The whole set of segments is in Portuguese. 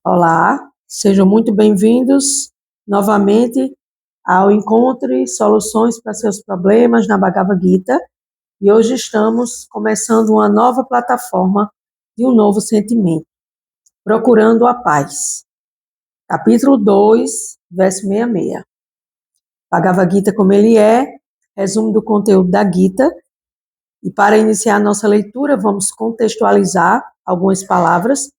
Olá, sejam muito bem-vindos novamente ao Encontre Soluções para Seus Problemas na Bhagavad Gita. E hoje estamos começando uma nova plataforma de um novo sentimento, procurando a paz. Capítulo 2, verso 66. Bhagavad Gita como ele é, resumo do conteúdo da Gita. E para iniciar a nossa leitura, vamos contextualizar algumas palavras,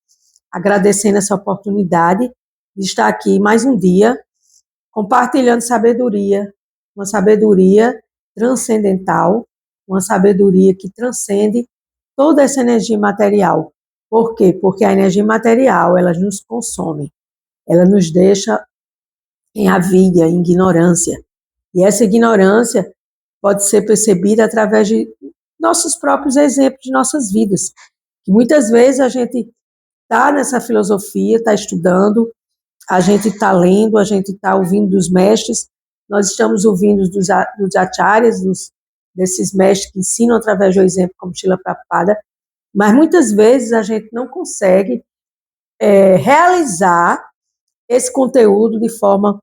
agradecendo essa oportunidade de estar aqui mais um dia, compartilhando sabedoria, uma sabedoria transcendental, uma sabedoria que transcende toda essa energia material. Por quê? Porque a energia material, ela nos consome, ela nos deixa em avidia, em ignorância. E essa ignorância pode ser percebida através de nossos próprios exemplos de nossas vidas. Que muitas vezes a gente está nessa filosofia, está estudando, a gente está lendo, a gente está ouvindo dos mestres, nós estamos ouvindo dos acharyas, desses mestres que ensinam através do exemplo, como Srila Prabhupada, mas muitas vezes a gente não consegue realizar esse conteúdo de forma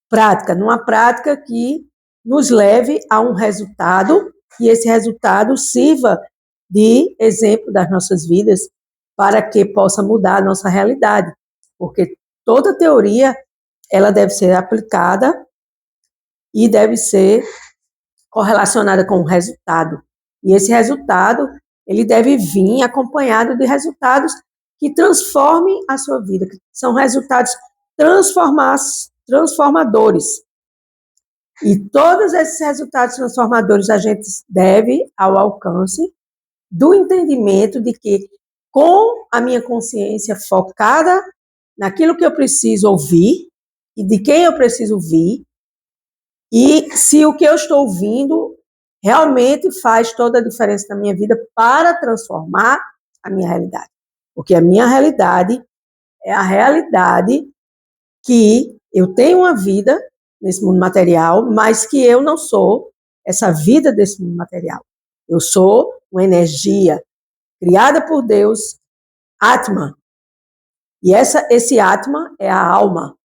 prática, numa prática que nos leve a um resultado, e esse resultado sirva de exemplo das nossas vidas, para que possa mudar a nossa realidade, porque toda teoria, ela deve ser aplicada e deve ser correlacionada com o resultado, e esse resultado, ele deve vir acompanhado de resultados que transformem a sua vida, que são resultados transformadores, e todos esses resultados transformadores a gente deve ao alcance do entendimento de que, com a minha consciência focada naquilo que eu preciso ouvir e de quem eu preciso ouvir, e se o que eu estou ouvindo realmente faz toda a diferença na minha vida para transformar a minha realidade. Porque a minha realidade é a realidade que eu tenho uma vida nesse mundo material, mas que eu não sou essa vida desse mundo material. Eu sou uma energia criada por Deus, Atma. E esse Atma é a alma.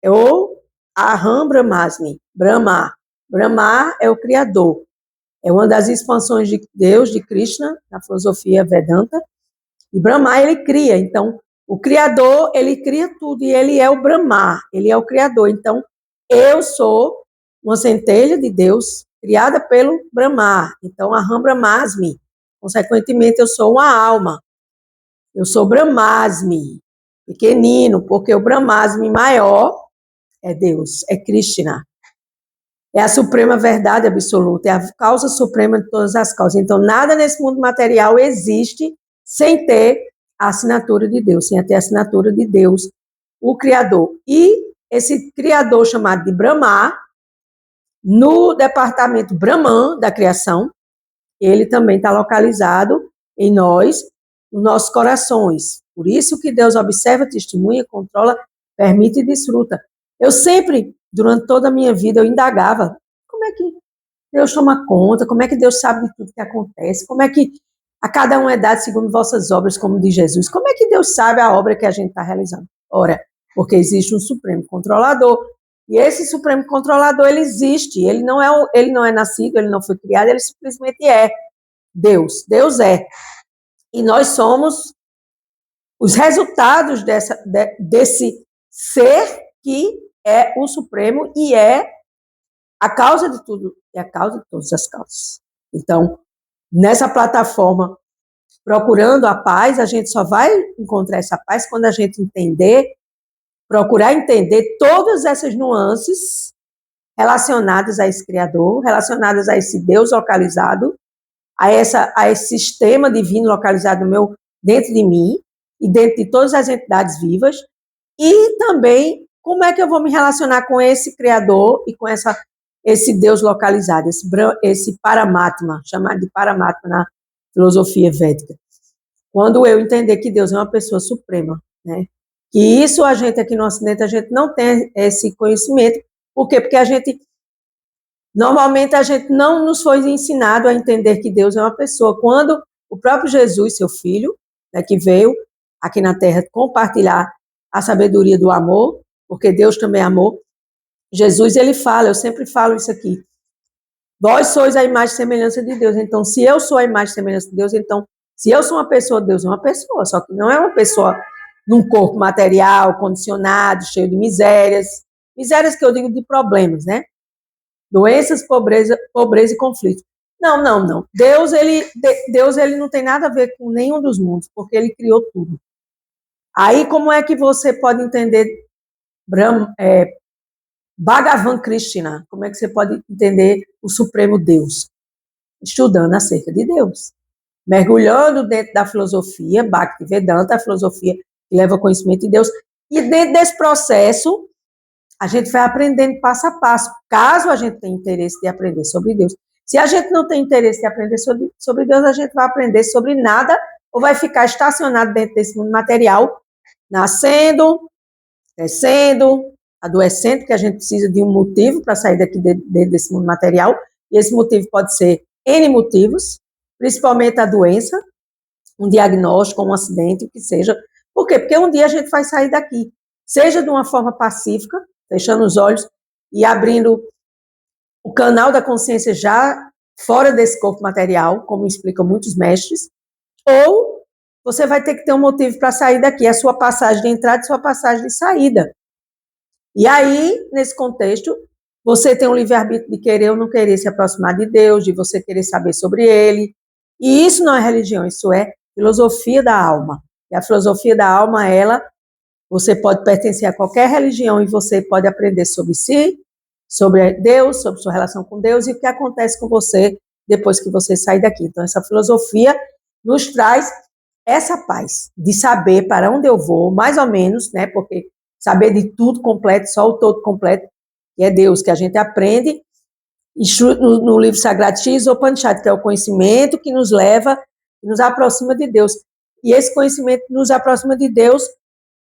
Ou Aham Brahmasmi, Brahma. Brahma é o Criador. É uma das expansões de Deus, de Krishna, na filosofia Vedanta. E Brahma, ele cria. Então, o Criador, ele cria tudo. E ele é o Brahma, ele é o Criador. Então, eu sou uma centelha de Deus, criada pelo Brahma. Então, Aham Brahmasmi. Consequentemente, eu sou uma alma. Eu sou Brahmasmi, pequenino, porque o Brahmasmi maior é Deus, é Krishna. É a suprema verdade absoluta, é a causa suprema de todas as causas. Então, nada nesse mundo material existe sem ter a assinatura de Deus, sem ter a assinatura de Deus, o Criador. E esse Criador chamado de Brahma, no departamento Brahman da criação, ele também está localizado em nós, nos nossos corações. Por isso que Deus observa, testemunha, controla, permite e desfruta. Eu sempre, durante toda a minha vida, eu indagava, como é que Deus toma conta, como é que Deus sabe de tudo que acontece, como é que a cada um é dado segundo vossas obras, como diz Jesus, como é que Deus sabe a obra que a gente está realizando? Ora, porque existe um Supremo Controlador, e esse Supremo Controlador, ele existe, ele não é nascido, ele não foi criado, ele simplesmente é Deus. Deus é. E nós somos os resultados desse ser que é o Supremo e é a causa de tudo, é a causa de todas as causas. Então, nessa plataforma, procurando a paz, a gente só vai encontrar essa paz quando a gente procurar entender todas essas nuances relacionadas a esse Criador, relacionadas a esse Deus localizado, a esse sistema divino localizado dentro de mim e dentro de todas as entidades vivas, e também como é que eu vou me relacionar com esse Criador e com esse Deus localizado, esse Paramatma, chamado de Paramatma na filosofia védica. Quando eu entender que Deus é uma pessoa suprema, né? Que isso a gente aqui no Ocidente, a gente não tem esse conhecimento. Por quê? Porque normalmente a gente não nos foi ensinado a entender que Deus é uma pessoa. Quando o próprio Jesus, seu filho, né, que veio aqui na Terra compartilhar a sabedoria do amor, porque Deus também é amor. Jesus, ele fala, eu sempre falo isso aqui, vós sois a imagem e semelhança de Deus. Então, se eu sou a imagem e semelhança de Deus, então, se eu sou uma pessoa, Deus é uma pessoa, só que não é uma pessoa num corpo material, condicionado, cheio de misérias que eu digo de problemas, né? Doenças, pobreza e conflito. Não. Deus, ele não tem nada a ver com nenhum dos mundos, porque ele criou tudo. Aí, como é que você pode entender Bhagavan Krishna? Como é que você pode entender o Supremo Deus? Estudando acerca de Deus. Mergulhando dentro da filosofia, Bhaktivedanta, a filosofia que leva ao conhecimento de Deus. E dentro desse processo, a gente vai aprendendo passo a passo, caso a gente tenha interesse de aprender sobre Deus. Se a gente não tem interesse de aprender sobre Deus, a gente vai aprender sobre nada ou vai ficar estacionado dentro desse mundo material, nascendo, crescendo, adoecendo, porque a gente precisa de um motivo para sair daqui dentro desse mundo material, e esse motivo pode ser N motivos, principalmente a doença, um diagnóstico, um acidente, o que seja. Por quê? Porque um dia a gente vai sair daqui, seja de uma forma pacífica, fechando os olhos e abrindo o canal da consciência já fora desse corpo material, como explicam muitos mestres, ou você vai ter que ter um motivo para sair daqui, a sua passagem de entrada e sua passagem de saída. E aí, nesse contexto, você tem um livre-arbítrio de querer ou não querer se aproximar de Deus, de você querer saber sobre Ele. E isso não é religião, isso é filosofia da alma. E a filosofia da alma, você pode pertencer a qualquer religião e você pode aprender sobre si, sobre Deus, sobre sua relação com Deus e o que acontece com você depois que você sair daqui. Então, essa filosofia nos traz essa paz de saber para onde eu vou, mais ou menos, né? Porque saber de tudo completo, só o todo completo, que é Deus, que a gente aprende no livro sagrado X Upanishad, que é o conhecimento que nos leva, que nos aproxima de Deus. E esse conhecimento nos aproxima de Deus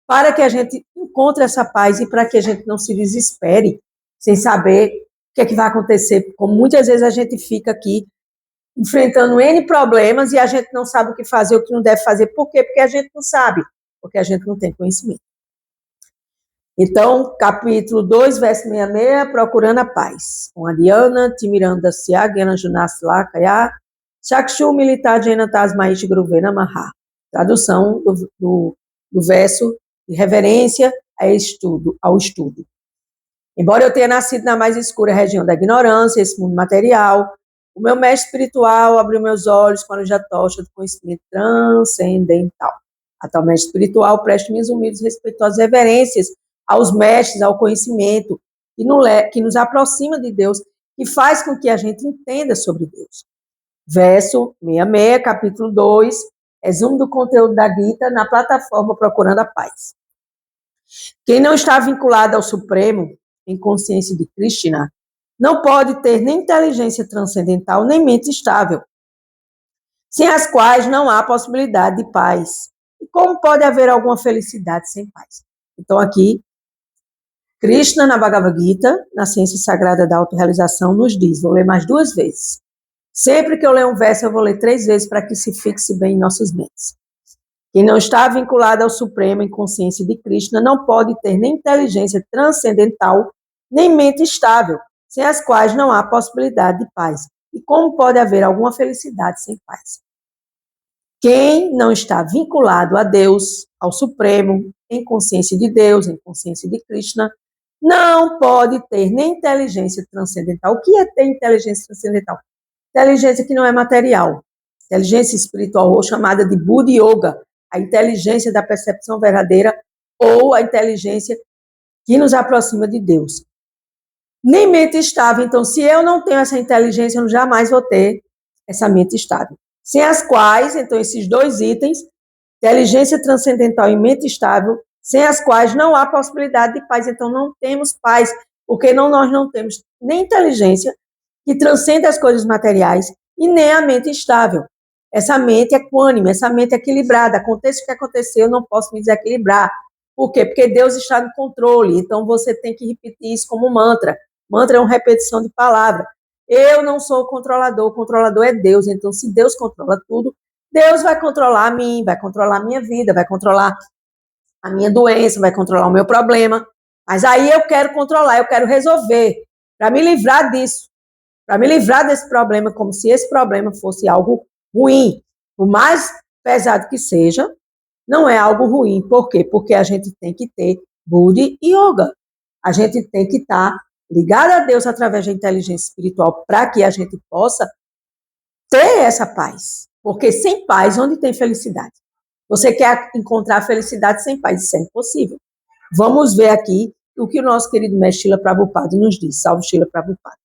para que a gente encontre essa paz e para que a gente não se desespere sem saber o que é que vai acontecer. Como muitas vezes a gente fica aqui enfrentando N problemas e a gente não sabe o que fazer, o que não deve fazer. Por quê? Porque a gente não sabe, porque a gente não tem conhecimento. Então, capítulo 2, verso 66, procurando a paz. Com Ariana, Timiranda Syagana Junas Lakaya, Chakshu Militar Jena Tasmaish Gruvena Maha. Tradução do verso de reverência ao estudo. Embora eu tenha nascido na mais escura região da ignorância, esse mundo material, o meu mestre espiritual abriu meus olhos com a luz da tocha do conhecimento transcendental. A tal mestre espiritual preste minhas humildes respeitosas reverências aos mestres, ao conhecimento, que nos aproxima de Deus, que faz com que a gente entenda sobre Deus. Verso 66, capítulo 2, resumo do conteúdo da Gita na plataforma Procurando a Paz. Quem não está vinculado ao Supremo, em consciência de Krishna, não pode ter nem inteligência transcendental, nem mente estável, sem as quais não há possibilidade de paz. E como pode haver alguma felicidade sem paz? Então, aqui, Krishna, na Bhagavad Gita, na Ciência Sagrada da Autorrealização, nos diz, vou ler mais 2 vezes. Sempre que eu ler um verso, eu vou ler 3 vezes para que se fixe bem em nossas mentes. Quem não está vinculado ao Supremo em consciência de Krishna não pode ter nem inteligência transcendental, nem mente estável, sem as quais não há possibilidade de paz. E como pode haver alguma felicidade sem paz? Quem não está vinculado a Deus, ao Supremo, em consciência de Deus, em consciência de Krishna, não pode ter nem inteligência transcendental. O que é ter inteligência transcendental? Inteligência que não é material. Inteligência espiritual, ou chamada de Buddha Yoga, a inteligência da percepção verdadeira ou a inteligência que nos aproxima de Deus. Nem mente estável. Então, se eu não tenho essa inteligência, eu jamais vou ter essa mente estável. Sem as quais, então, esses 2 itens, inteligência transcendental e mente estável, sem as quais não há possibilidade de paz. Então, não temos paz, porque nós não temos nem inteligência que transcende as coisas materiais e nem a mente estável. Essa mente é equânime, essa mente é equilibrada. Aconteça o que acontecer, eu não posso me desequilibrar. Por quê? Porque Deus está no controle. Então, você tem que repetir isso como mantra. Mantra é uma repetição de palavra. Eu não sou o controlador é Deus. Então, se Deus controla tudo, Deus vai controlar a mim, vai controlar a minha vida, vai controlar a minha doença, vai controlar o meu problema. Mas aí eu quero controlar, eu quero resolver, para me livrar disso, para me livrar desse problema, como se esse problema fosse algo ruim. Por mais pesado que seja, não é algo ruim. Por quê? Porque a gente tem que ter Buddhi e Yoga. A gente tem que estar ligado a Deus através da inteligência espiritual para que a gente possa ter essa paz. Porque sem paz, onde tem felicidade? Você quer encontrar felicidade sem paz? Isso é impossível. Vamos ver aqui o que o nosso querido mestre Srila Prabhupada nos diz. Salve Srila Prabhupada.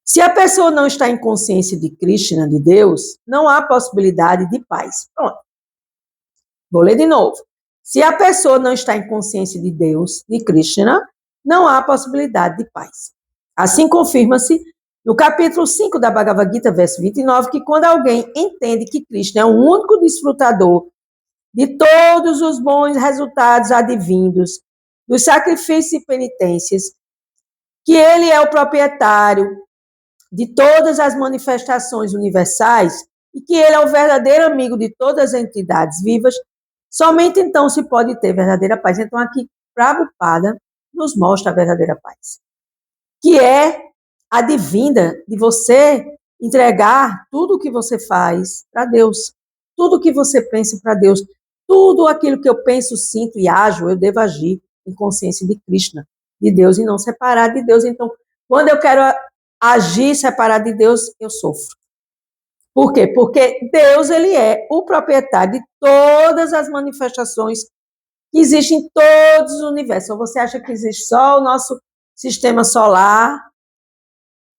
Se a pessoa não está em consciência de Krishna, de Deus, não há possibilidade de paz. Pronto. Vou ler de novo. Se a pessoa não está em consciência de Deus, de Krishna, não há possibilidade de paz. Assim confirma-se no capítulo 5 da Bhagavad Gita, verso 29, que quando alguém entende que Krishna é o único desfrutador de todos os bons resultados advindos dos sacrifícios e penitências, que ele é o proprietário de todas as manifestações universais e que ele é o verdadeiro amigo de todas as entidades vivas, somente então se pode ter verdadeira paz. Então aqui Prabhupada nos mostra a verdadeira paz, que é advinda de você entregar tudo o que você faz para Deus, tudo o que você pensa para Deus, tudo aquilo que eu penso, sinto e ajo, eu devo agir em consciência de Krishna, de Deus, e não separado de Deus. Então, quando eu quero agir separado de Deus, eu sofro. Por quê? Porque Deus, ele é o proprietário de todas as manifestações que existem em todos os universos. Ou você acha que existe só o nosso sistema solar,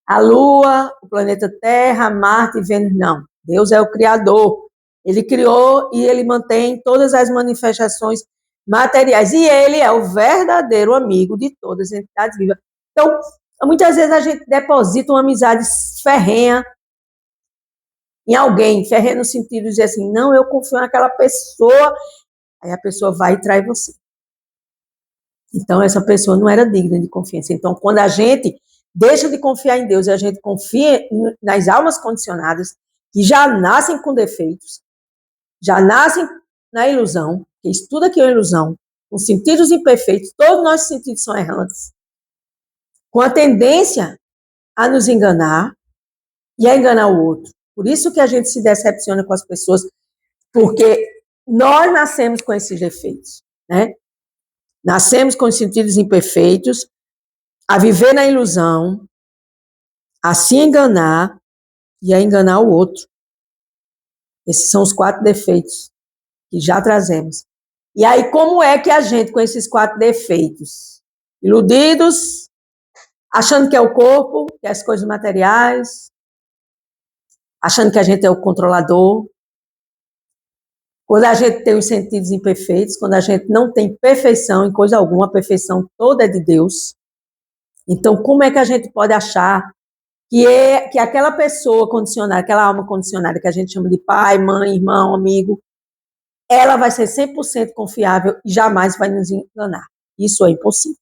a Lua, o planeta Terra, Marte e Vênus? Não. Deus é o Criador. Ele criou e ele mantém todas as manifestações materiais. E ele é o verdadeiro amigo de todas as entidades vivas. Então, muitas vezes a gente deposita uma amizade ferrenha em alguém, ferrenha no sentido de dizer assim, não, eu confio naquela pessoa, aí a pessoa vai e trai você. Então, essa pessoa não era digna de confiança. Então, quando a gente deixa de confiar em Deus e a gente confia nas almas condicionadas, que já nascem com defeitos, já nascem na ilusão, que isso tudo aqui é uma ilusão, com sentidos imperfeitos, todos os nossos sentidos são errantes, com a tendência a nos enganar e a enganar o outro. Por isso que a gente se decepciona com as pessoas, porque nós nascemos com esses defeitos, né? Nascemos com os sentidos imperfeitos, a viver na ilusão, a se enganar e a enganar o outro. Esses são os 4 defeitos que já trazemos. E aí, como é que a gente, com esses 4 defeitos, iludidos, achando que é o corpo, que é as coisas materiais, achando que a gente é o controlador, quando a gente tem os sentidos imperfeitos, quando a gente não tem perfeição em coisa alguma, a perfeição toda é de Deus. Então, como é que a gente pode achar que aquela pessoa condicionada, aquela alma condicionada que a gente chama de pai, mãe, irmão, amigo, ela vai ser 100% confiável e jamais vai nos enganar? Isso é impossível,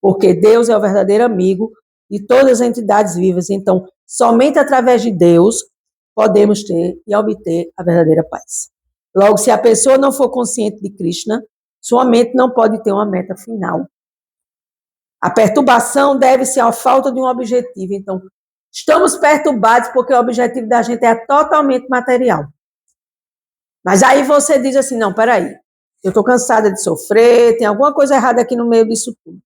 porque Deus é o verdadeiro amigo de todas as entidades vivas. Então, somente através de Deus podemos ter e obter a verdadeira paz. Logo, se a pessoa não for consciente de Krishna, sua mente não pode ter uma meta final. A perturbação deve-se à falta de um objetivo. Então, estamos perturbados porque o objetivo da gente é totalmente material. Mas aí você diz assim, não, peraí, eu estou cansada de sofrer, tem alguma coisa errada aqui no meio disso tudo.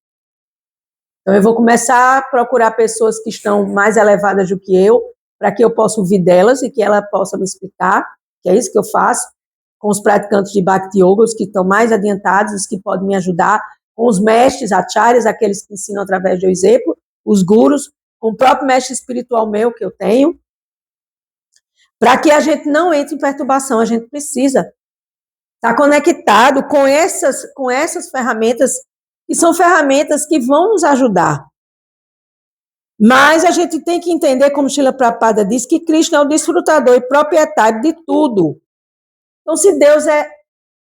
Então, eu vou começar a procurar pessoas que estão mais elevadas do que eu, para que eu possa ouvir delas e que ela possa me explicar, que é isso que eu faço, com os praticantes de Bhakti Yoga, os que estão mais adiantados, os que podem me ajudar, com os mestres, acharyas, aqueles que ensinam através do exemplo, os gurus, com o próprio mestre espiritual meu que eu tenho, para que a gente não entre em perturbação. A gente precisa estar conectado com essas ferramentas, que são ferramentas que vão nos ajudar. Mas a gente tem que entender, como Srila Prabhupada diz, que Krishna é o desfrutador e proprietário de tudo. Então, se Deus é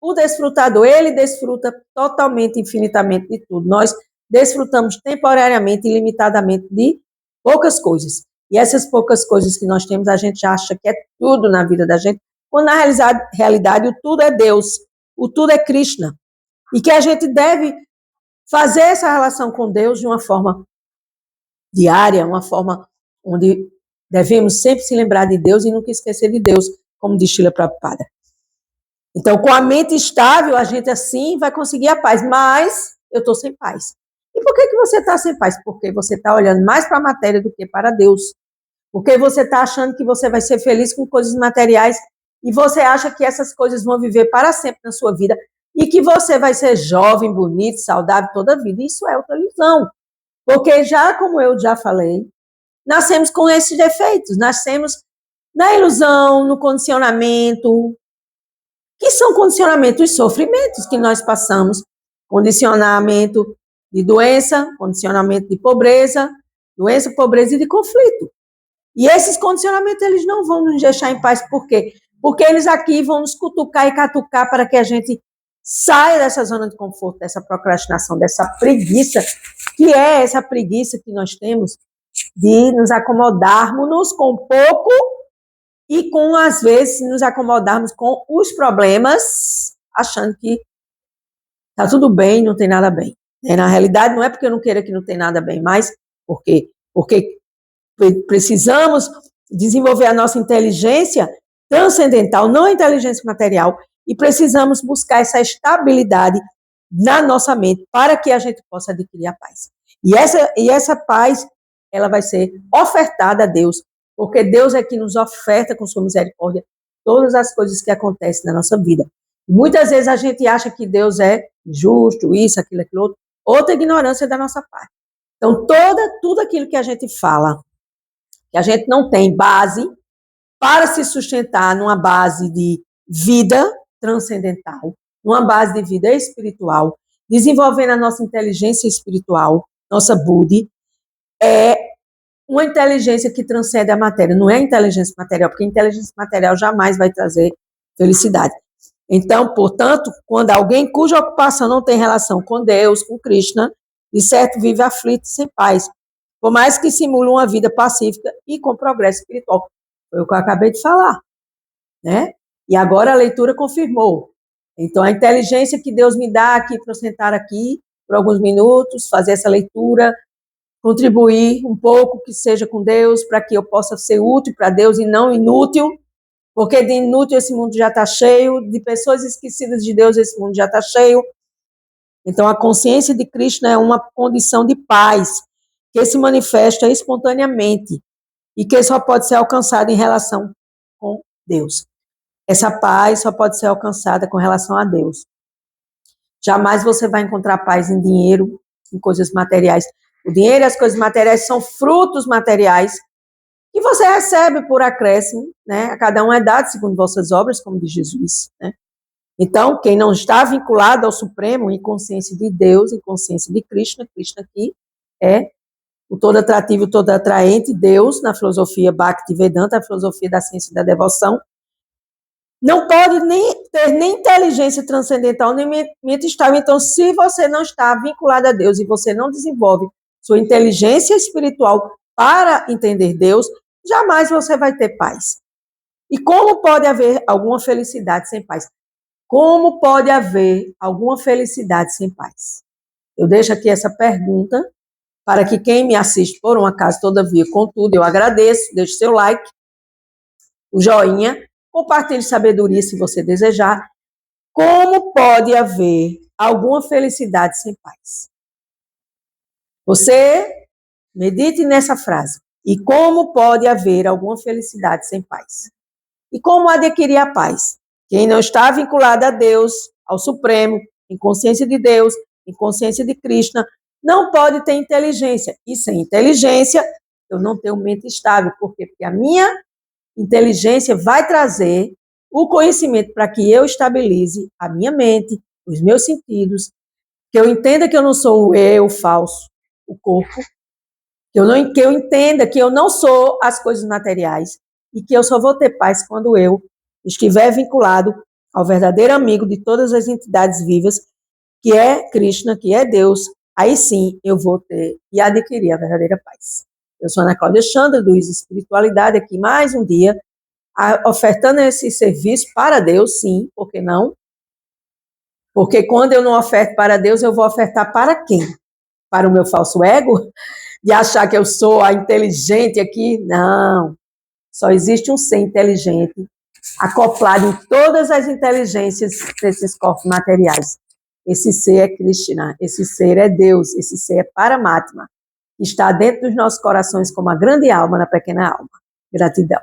o desfrutador, ele desfruta totalmente, infinitamente de tudo. Nós desfrutamos temporariamente e limitadamente de poucas coisas. E essas poucas coisas que nós temos, a gente acha que é tudo na vida da gente, quando na realidade o tudo é Deus, o tudo é Krishna. E que a gente deve fazer essa relação com Deus de uma forma diária, uma forma onde devemos sempre se lembrar de Deus e nunca esquecer de Deus, como diz Srila Prabhupada. Então, com a mente estável, a gente assim vai conseguir a paz, mas eu estou sem paz. E por que você está sem paz? Porque você está olhando mais para a matéria do que para Deus. Porque você está achando que você vai ser feliz com coisas materiais e você acha que essas coisas vão viver para sempre na sua vida e que você vai ser jovem, bonito, saudável toda a vida. Isso é outra ilusão. Porque já, como eu já falei, nascemos com esses defeitos, nascemos na ilusão, no condicionamento, que são condicionamentos, sofrimentos que nós passamos, condicionamento de doença, condicionamento de pobreza, doença, pobreza e de conflito. E esses condicionamentos, eles não vão nos deixar em paz, por quê? Porque eles aqui vão nos cutucar e catucar para que a gente saia dessa zona de conforto, dessa procrastinação, dessa preguiça, que é essa preguiça que nós temos de nos acomodarmos com pouco e com, às vezes, nos acomodarmos com os problemas, achando que está tudo bem, não tem nada bem. Na realidade, não é porque eu não queira que não tem nada bem, mas porque precisamos desenvolver a nossa inteligência transcendental, não a inteligência material, e precisamos buscar essa estabilidade na nossa mente para que a gente possa adquirir a paz. E essa paz, ela vai ser ofertada a Deus, porque Deus é que nos oferta com sua misericórdia todas as coisas que acontecem na nossa vida. E muitas vezes a gente acha que Deus é justo, isso, aquilo, aquilo outro, outra ignorância da nossa parte. Então, tudo aquilo que a gente fala, que a gente não tem base para se sustentar numa base de vida transcendental, numa base de vida espiritual, desenvolvendo a nossa inteligência espiritual, nossa Buddhi, é uma inteligência que transcende a matéria, não é inteligência material, porque inteligência material jamais vai trazer felicidade. Então, portanto, quando alguém cuja ocupação não tem relação com Deus, com Krishna, de certo vive aflito e sem paz, por mais que simule uma vida pacífica e com progresso espiritual. Foi o que eu acabei de falar, né? E agora a leitura confirmou. Então, a inteligência que Deus me dá aqui para eu sentar aqui por alguns minutos, fazer essa leitura, contribuir um pouco que seja com Deus, para que eu possa ser útil para Deus e não inútil, porque de inútil esse mundo já está cheio, de pessoas esquecidas de Deus esse mundo já está cheio. Então, a consciência de Krishna é uma condição de paz, que se manifesta espontaneamente e que só pode ser alcançada em relação com Deus. Essa paz só pode ser alcançada com relação a Deus. Jamais você vai encontrar paz em dinheiro, em coisas materiais. O dinheiro e as coisas materiais são frutos materiais que você recebe por acréscimo, né? A cada um é dado segundo vossas obras, como diz Jesus, né? Então, quem não está vinculado ao Supremo, em consciência de Deus, em consciência de Krishna, Krishna aqui é o todo atrativo, o todo atraente, Deus, na filosofia Bhaktivedanta, a filosofia da ciência e da devoção, não pode ter nem inteligência transcendental, nem mente estável. Então, se você não está vinculado a Deus e você não desenvolve sua inteligência espiritual para entender Deus, jamais você vai ter paz. E como pode haver alguma felicidade sem paz? Como pode haver alguma felicidade sem paz? Eu deixo aqui essa pergunta para que quem me assiste, por um acaso, todavia, contudo, eu agradeço, deixe seu like, o joinha, compartilhe sabedoria se você desejar. Como pode haver alguma felicidade sem paz? Você medite nessa frase. E como pode haver alguma felicidade sem paz? E como adquirir a paz? Quem não está vinculado a Deus, ao Supremo, em consciência de Deus, em consciência de Krishna, não pode ter inteligência. E sem inteligência, eu não tenho mente estável. Por quê? Porque a minha inteligência vai trazer o conhecimento para que eu estabilize a minha mente, os meus sentidos, que eu entenda que eu não sou o eu falso, o corpo, que eu entenda que eu não sou as coisas materiais e que eu só vou ter paz quando eu estiver vinculado ao verdadeiro amigo de todas as entidades vivas, que é Krishna, que é Deus. Aí sim eu vou ter e adquirir a verdadeira paz. Eu sou Ana Cláudia Chandra, do Isa Espiritualidade, aqui mais um dia, ofertando esse serviço para Deus, sim, por que não? Porque quando eu não oferto para Deus, eu vou ofertar para quem? Para o meu falso ego? De achar que eu sou a inteligente aqui? Não. Só existe um ser inteligente, acoplado em todas as inteligências desses corpos materiais. Esse ser é Krishna, esse ser é Deus, esse ser é Paramatma, que está dentro dos nossos corações como a grande alma na pequena alma. Gratidão.